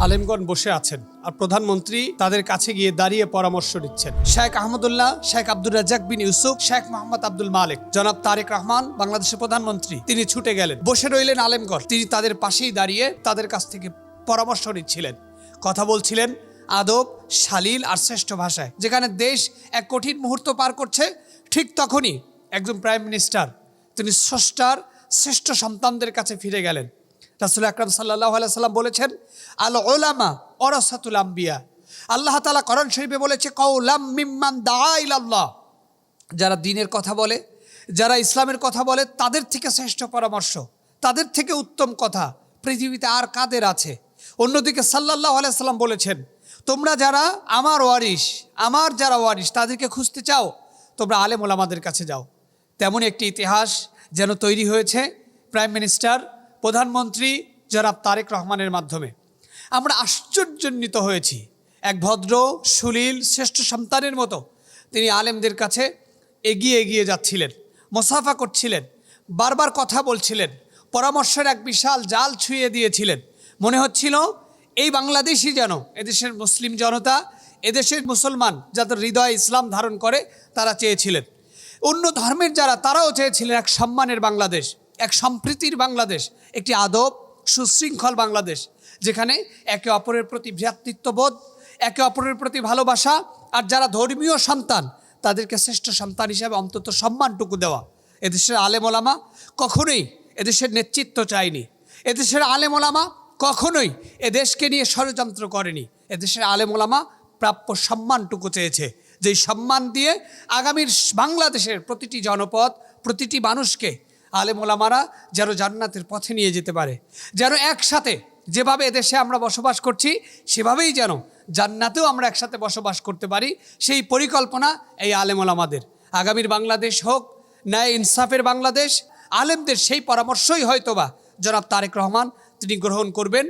আলেমগণ বসে আছেন আর প্রধানমন্ত্রী তাদের কাছে গিয়ে দাঁড়িয়ে পরামর্শ দিচ্ছেন। শেখ আহমদুল্লাহ, শেখ আব্দুর রাজ্জাক বিন ইউসুফ, শেখ মোহাম্মদ আব্দুল মালিক, জনাব তারেক রহমান বাংলাদেশের প্রধানমন্ত্রী, তিনি ছুটে গেলেন, বসে রইলেন আলেমগণ। তিনি তাদের পাশেই দাঁড়িয়ে তাদের কাছ থেকে পরামর্শ নিচ্ছিলেন, কথা বলছিলেন আদব, শালীল আর শ্রেষ্ঠ ভাষায়। যেখানে দেশ এক কঠিন মুহূর্ত পার করছে, ঠিক তখনই একজন প্রাইম মিনিস্টার তিনি স্রষ্টার শ্রেষ্ঠ সন্তানদের কাছে ফিরে গেলেন। রাসূল আকরাম সাল্লাল্লাহু আলাইহি সাল্লাম বলেছেন, আল উলামা ওয়ারাসাতুল আম্বিয়া। আল্লাহ তাআলা কোরআন শরীফে বলেছে, কাওলাম মিম্মান দাআ ইলাল্লাহ। যারা দ্বীনের কথা বলে, যারা ইসলামের কথা বলে, তাদের থেকে শ্রেষ্ঠ পরামর্শ, তাদের থেকে উত্তম কথা পৃথিবীতে আর কাদের আছে? অন্যদিকে সাল্লাল্লাহু আলাইহি সাল্লাম বলেছেন, তোমরা যারা আমার ওয়ারিস, আমার যারা ওয়ারিস তাদেরকে খুঁজতে চাও, তোমরা আলেম ওলামাদের কাছে যাও। তেমন একটি ইতিহাস যেন তৈরি হয়েছে প্রাইম মিনিস্টার, প্রধানমন্ত্রী জনাব তারেক রহমানের মাধ্যমে। আমরা আশ্চর্যান্বিত হয়েছি। এক ভদ্র, সুলীল, শ্রেষ্ঠ সন্তানের মতো তিনি আলেমদের কাছে এগিয়ে এগিয়ে যাচ্ছিলেন, মোসাফা করছিলেন, বারবার কথা বলছিলেন, পরামর্শের এক বিশাল জাল ছুঁয়ে দিয়েছিলেন। মনে হচ্ছিল এই বাংলাদেশই যেন এদেশের মুসলিম জনতা, এদেশের মুসলমান যাদের হৃদয়ে ইসলাম ধারণ করে তারা চেয়েছিলেন। অন্য ধর্মের যারা, তারাও চেয়েছিলেন এক সম্মানের বাংলাদেশ, এক সম্প্রীতির বাংলাদেশ, একটি আদব সুশৃঙ্খল বাংলাদেশ, যেখানে একে অপরের প্রতি ভ্রাতৃত্ববোধ, একে অপরের প্রতি ভালোবাসা, আর যারা ধর্মীয় সন্তান তাদেরকে শ্রেষ্ঠ সন্তান হিসেবে অন্তত সম্মানটুকু দেওয়া। এদেশের আলেম ওলামা কখনোই এদেশের নেতৃত্ব চায়নি। এদেশের আলেম ওলামা কখনোই এদেশকে নিয়ে ষড়যন্ত্র করেনি। এদেশের আলেম ওলামা প্রাপ্য সম্মানটুকু চেয়েছে, যেই সম্মান দিয়ে আগামীর বাংলাদেশের প্রতিটি জনপদ, প্রতিটি মানুষকে আলেম ওলামারা যেন জান্নাতের পথে নিয়ে যেতে পারে, যেন একসাথে যেভাবে এদেশে আমরা বসবাস করছি সেভাবেই যেন জান্নাতেও আমরা একসাথে বসবাস করতে পারি। সেই পরিকল্পনা এই আলেম ওলামাদের। আগামীর বাংলাদেশ হোক ন্যায় ইনসাফের বাংলাদেশ। আলেমদের সেই পরামর্শই হয়তোবা জনাব তারেক রহমান তিনি গ্রহণ করবেন।